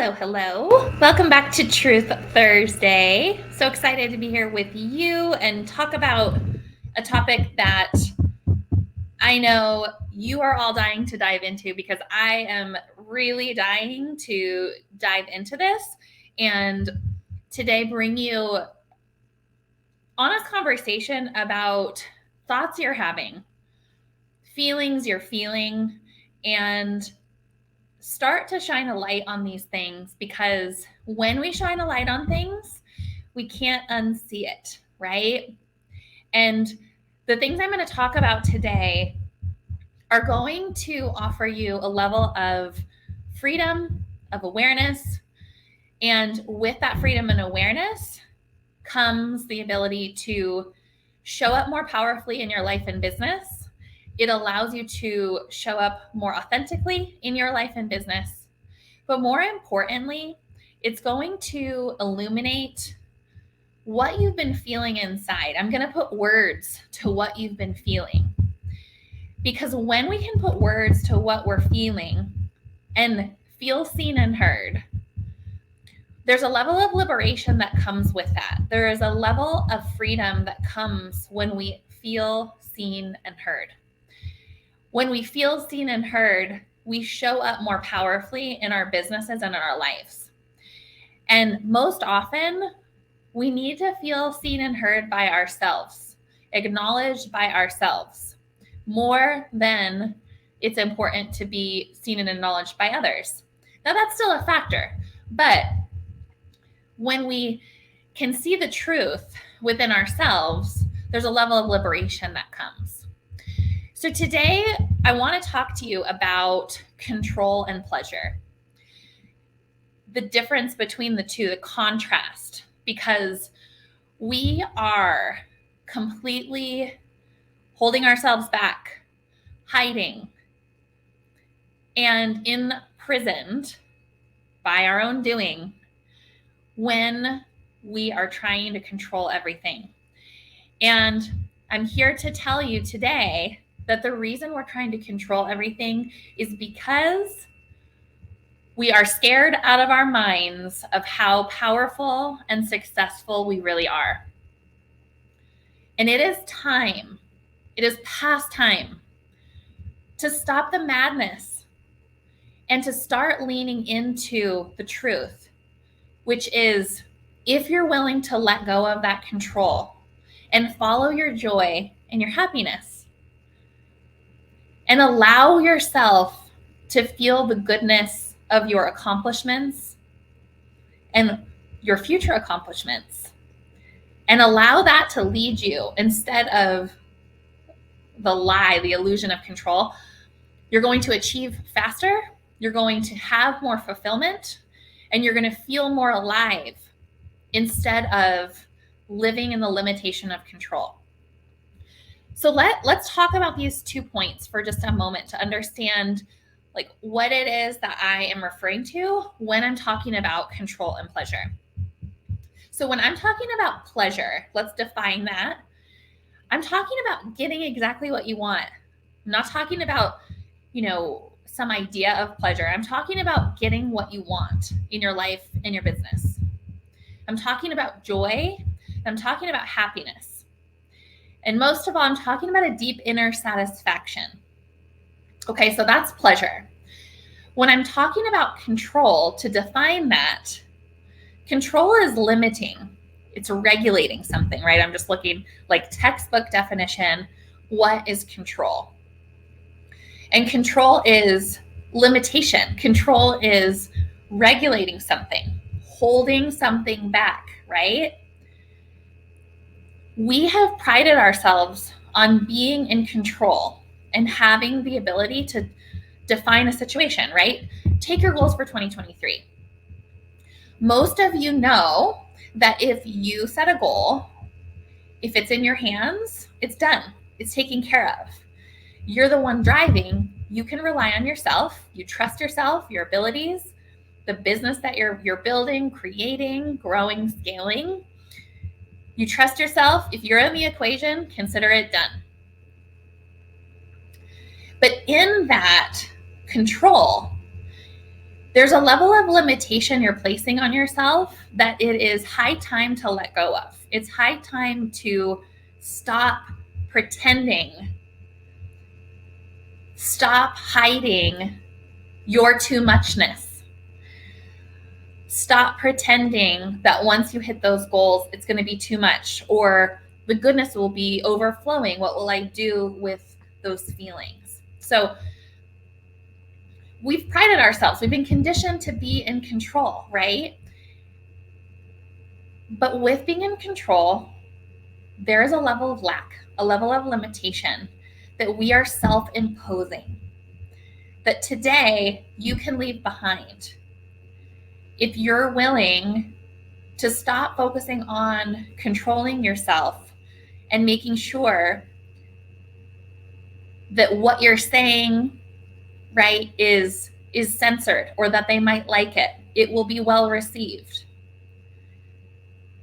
Hello, hello. Welcome back to Truth Thursday. So excited to be here with you and talk about a topic that I know you are all dying to dive into because I am really dying to dive into this and today bring you honest conversation about thoughts you're having, feelings you're feeling, and start to shine a light on these things, because when we shine a light on things, we can't unsee it, right? And the things I'm going to talk about today are going to offer you a level of freedom, of awareness. And with that freedom and awareness comes the ability to show up more powerfully in your life and business. It allows you to show up more authentically in your life and business. But more importantly, it's going to illuminate what you've been feeling inside. I'm going to put words to what you've been feeling. Because when we can put words to what we're feeling and feel seen and heard, there's a level of liberation that comes with that. There is a level of freedom that comes when we feel seen and heard. When we feel seen and heard, we show up more powerfully in our businesses and in our lives. And most often, we need to feel seen and heard by ourselves, acknowledged by ourselves, more than it's important to be seen and acknowledged by others. Now, that's still a factor, but when we can see the truth within ourselves, there's a level of liberation that comes. So today, I want to talk to you about control and pleasure. The difference between the two, the contrast, because we are completely holding ourselves back, hiding, and imprisoned by our own doing when we are trying to control everything. And I'm here to tell you today that the reason we're trying to control everything is because we are scared out of our minds of how powerful and successful we really are. And it is time, it is past time to stop the madness and to start leaning into the truth, which is, if you're willing to let go of that control and follow your joy and your happiness, and allow yourself to feel the goodness of your accomplishments and your future accomplishments, and allow that to lead you instead of the lie, the illusion of control, you're going to achieve faster, you're going to have more fulfillment, and you're going to feel more alive instead of living in the limitation of control. So let's talk about these 2 points for just a moment to understand like what it is that I am referring to when I'm talking about control and pleasure. So when I'm talking about pleasure, let's define that. I'm talking about getting exactly what you want. I'm not talking about, some idea of pleasure. I'm talking about getting what you want in your life and your business. I'm talking about joy. I'm talking about happiness. And most of all, I'm talking about a deep inner satisfaction. Okay, so that's pleasure. When I'm talking about control, to define that, control is limiting. It's regulating something, right? I'm just looking like textbook definition. What is control? And control is limitation. Control is regulating something, holding something back, right? We have prided ourselves on being in control and having the ability to define a situation, right? Take your goals for 2023. Most of you know that if you set a goal, if it's in your hands, it's done. It's taken care of. You're the one driving. You can rely on yourself. You trust yourself, your abilities, the business that you're building, creating, growing, scaling. You trust yourself. If you're in the equation, consider it done. But in that control, there's a level of limitation you're placing on yourself that it is high time to let go of. It's high time to stop pretending, stop hiding your too muchness. Stop pretending that once you hit those goals, it's going to be too much, or the goodness will be overflowing. What will I do with those feelings? So we've prided ourselves. We've been conditioned to be in control, right? But with being in control, there is a level of lack, a level of limitation that we are self-imposing, that today you can leave behind. If you're willing to stop focusing on controlling yourself and making sure that what you're saying, right, is censored, or that they might like it, it will be well received.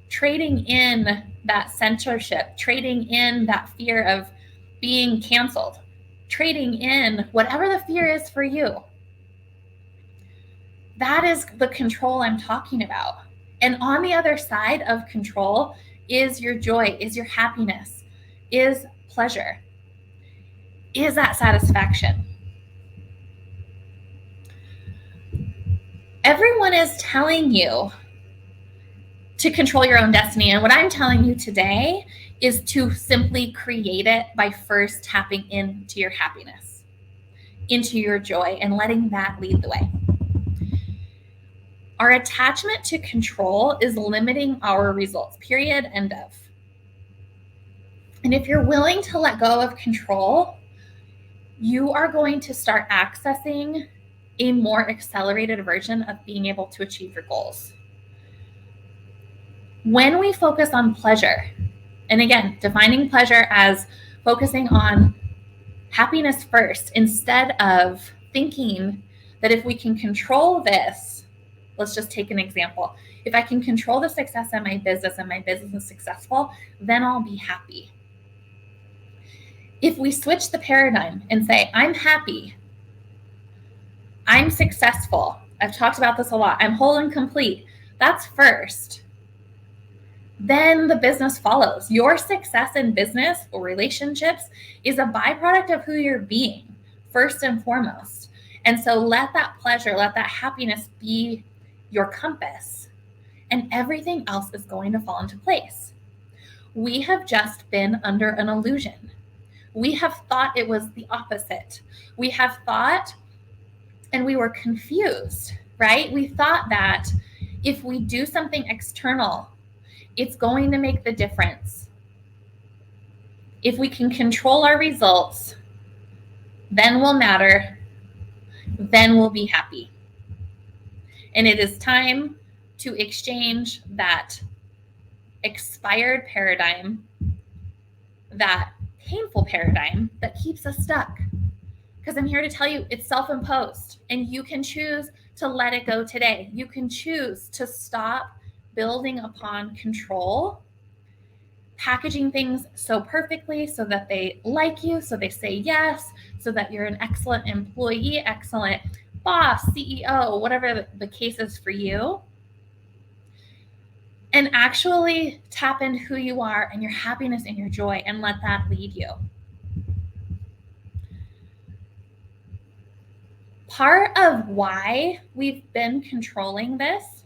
Trading in that censorship, trading in that fear of being canceled, trading in whatever the fear is for you. That is the control I'm talking about. And on the other side of control is your joy, is your happiness, is pleasure, is that satisfaction. Everyone is telling you to control your own destiny. And what I'm telling you today is to simply create it by first tapping into your happiness, into your joy, and letting that lead the way. Our attachment to control is limiting our results, period, end of. And if you're willing to let go of control, you are going to start accessing a more accelerated version of being able to achieve your goals. When we focus on pleasure, and again, defining pleasure as focusing on happiness first, instead of thinking that if we can control this, let's just take an example. If I can control the success of my business and my business is successful, then I'll be happy. If we switch the paradigm and say, I'm happy, I'm successful, I've talked about this a lot, I'm whole and complete, that's first. Then the business follows. Your success in business or relationships is a byproduct of who you're being, first and foremost. And so let that pleasure, let that happiness be your compass, and everything else is going to fall into place. We have just been under an illusion. We have thought it was the opposite. We have thought, and we were confused, right? We thought that if we do something external, it's going to make the difference. If we can control our results, then we'll matter, then we'll be happy. And it is time to exchange that expired paradigm, that painful paradigm that keeps us stuck. Because I'm here to tell you, it's self-imposed, and you can choose to let it go today. You can choose to stop building upon control, packaging things so perfectly so that they like you, so they say yes, so that you're an excellent employee, excellent boss, CEO, whatever the case is for you. And actually tap into who you are and your happiness and your joy, and let that lead you. Part of why we've been controlling this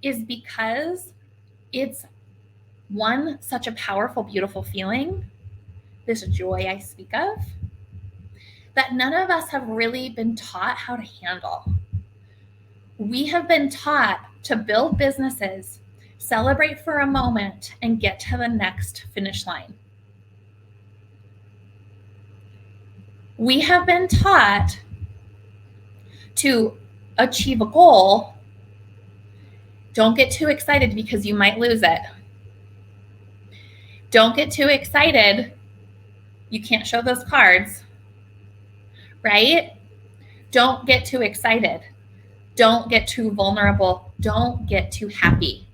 is because it's one, such a powerful, beautiful feeling, this joy I speak of, that none of us have really been taught how to handle. We have been taught to build businesses, celebrate for a moment, and get to the next finish line. We have been taught to achieve a goal. Don't get too excited because you might lose it. Don't get too excited. You can't show those cards, right? Don't get too excited. Don't get too vulnerable. Don't get too happy,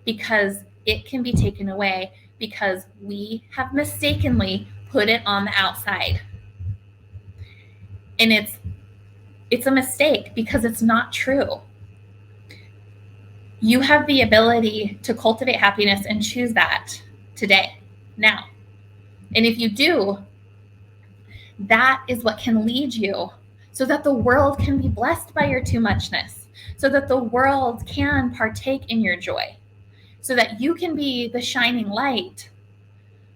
because it can be taken away because we have mistakenly put it on the outside. And it's It's a mistake because it's not true. You have the ability to cultivate happiness and choose that today, now. And if you do, that is what can lead you so that the world can be blessed by your too muchness, so that the world can partake in your joy, so that you can be the shining light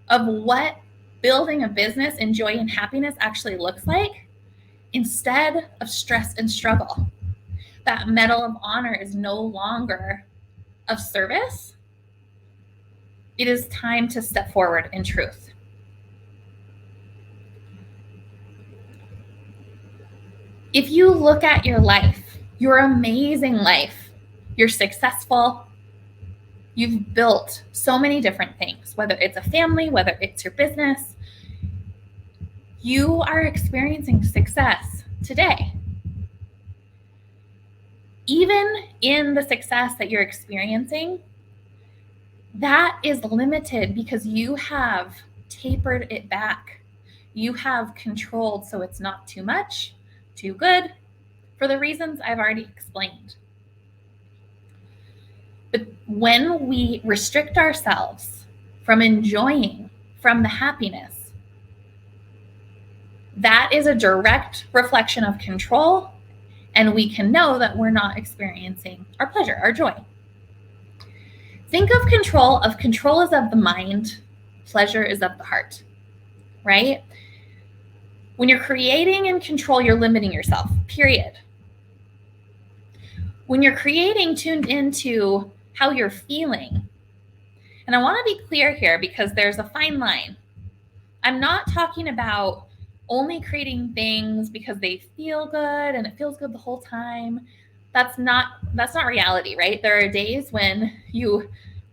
of what building a business in joy and happiness actually looks like, instead of stress and struggle. That medal of honor is no longer of service. It is time to step forward in truth. If you look at your life, your amazing life, you're successful, you've built so many different things, whether it's a family, whether it's your business, you are experiencing success today. Even in the success that you're experiencing, that is limited because you have tapered it back. You have controlled so it's not too much, too good, for the reasons I've already explained. But when we restrict ourselves from enjoying from the happiness, that is a direct reflection of control, and we can know that we're not experiencing our pleasure, our joy. Think of control is of the mind, pleasure is of the heart, right? When you're creating and control, you're limiting yourself, period. When you're creating tuned into how you're feeling, and I want to be clear here because there's a fine line. I'm not talking about only creating things because they feel good and it feels good the whole time. That's not reality, right? There are days when you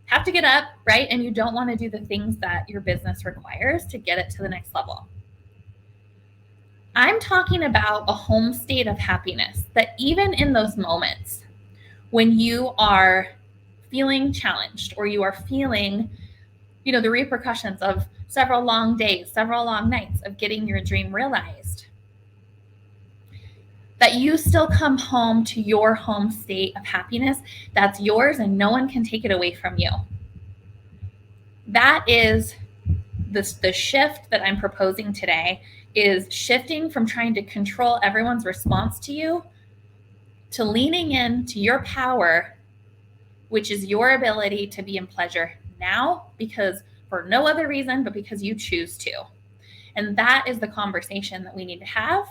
have to get up, right? And you don't want to do the things that your business requires to get it to the next level. I'm talking about a home state of happiness that even in those moments when you are feeling challenged or you are feeling, the repercussions of several long days, several long nights of getting your dream realized, that you still come home to your home state of happiness that's yours and no one can take it away from you. That is the shift that I'm proposing today, is shifting from trying to control everyone's response to you to leaning into your power, which is your ability to be in pleasure now, because for no other reason but because you choose to. And that is the conversation that we need to have,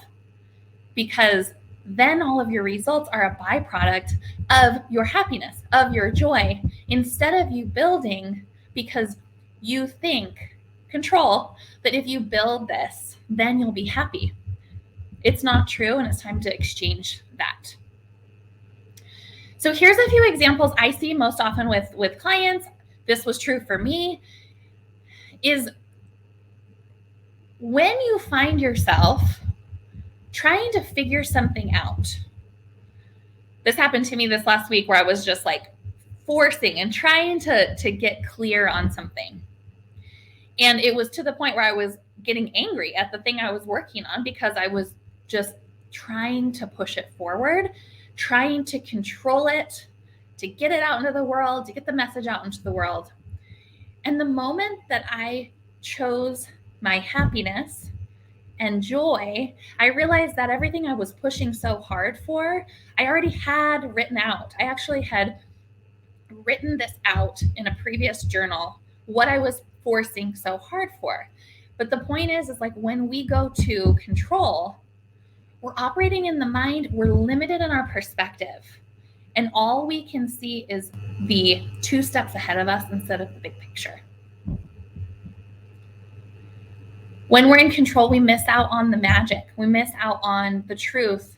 because then all of your results are a byproduct of your happiness, of your joy, instead of you building because you think, control, that if you build this, then you'll be happy. It's not true, and it's time to exchange that. So here's a few examples I see most often with clients. This was true for me, is when you find yourself trying to figure something out. This happened to me this last week where I was just like forcing and trying to get clear on something. And it was to the point where I was getting angry at the thing I was working on because I was just trying to push it forward, trying to control it, to get it out into the world, to get the message out into the world. And the moment that I chose my happiness and joy, I realized that everything I was pushing so hard for, I already had written out. I actually had written this out in a previous journal, what I was forcing so hard for. But the point is like when we go to control, we're operating in the mind, we're limited in our perspective. And all we can see is the 2 steps ahead of us instead of the big picture. When we're in control, we miss out on the magic. We miss out on the truth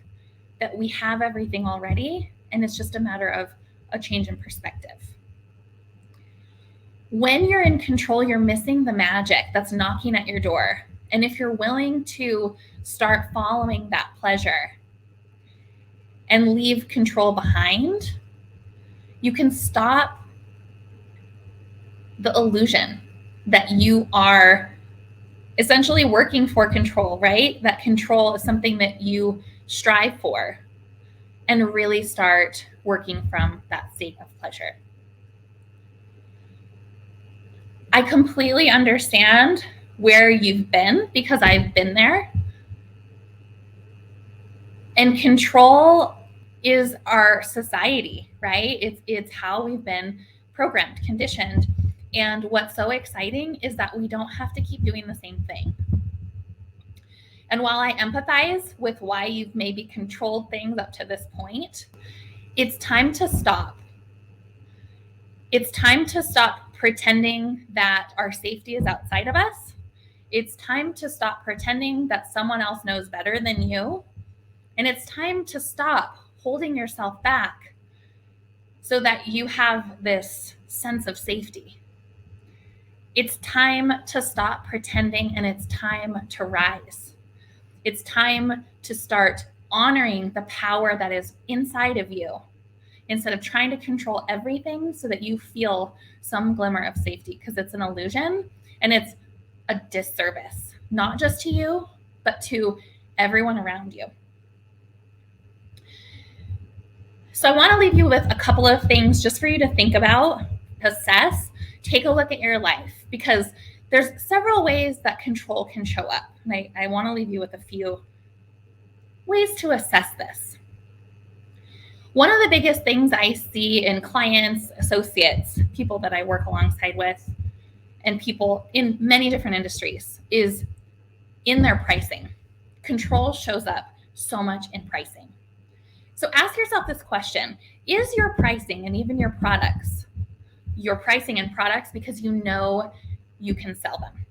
that we have everything already, and it's just a matter of a change in perspective. When you're in control, you're missing the magic that's knocking at your door. And if you're willing to start following that pleasure and leave control behind, you can stop the illusion that you are essentially working for control, right? That control is something that you strive for, and really start working from that state of pleasure. I completely understand where you've been because I've been there. And control is our society, right? It's how we've been programmed, conditioned. And what's so exciting is that we don't have to keep doing the same thing. And while I empathize with why you've maybe controlled things up to this point, it's time to stop. It's time to stop pretending that our safety is outside of us. It's time to stop pretending that someone else knows better than you. And it's time to stop holding yourself back so that you have this sense of safety. It's time to stop pretending, and it's time to rise. It's time to start honoring the power that is inside of you instead of trying to control everything so that you feel some glimmer of safety, because it's an illusion and it's a disservice, not just to you, but to everyone around you. So I want to leave you with a couple of things just for you to think about, assess, take a look at your life, because there's several ways that control can show up. And I want to leave you with a few ways to assess this. One of the biggest things I see in clients, associates, people that I work alongside with, and people in many different industries is in their pricing. Control shows up so much in pricing. So ask yourself this question: is your pricing and even your products, your pricing and products because you know you can sell them?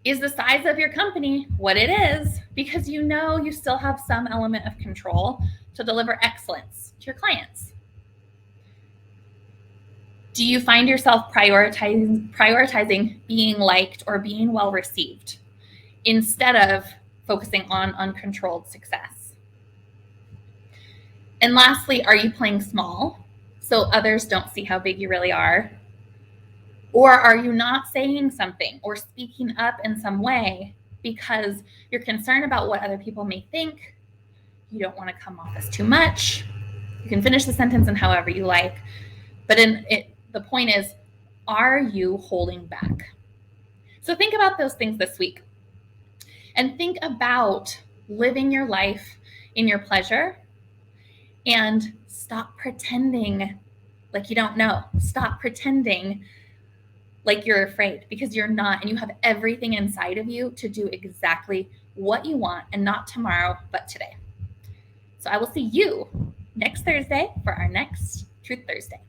Is the size of your company what it is because you know you still have some element of control to deliver excellence to your clients? Do you find yourself prioritizing being liked or being well received instead of focusing on uncontrolled success? And lastly, are you playing small so others don't see how big you really are? Or are you not saying something or speaking up in some way because you're concerned about what other people may think? You don't want to come off as too much. You can finish the sentence in however you like. But the point is, are you holding back? So think about those things this week. And think about living your life in your pleasure. And stop pretending like you don't know. Stop pretending like you're afraid, because you're not, and you have everything inside of you to do exactly what you want, and not tomorrow, but today. So I will see you next Thursday for our next Truth Thursday.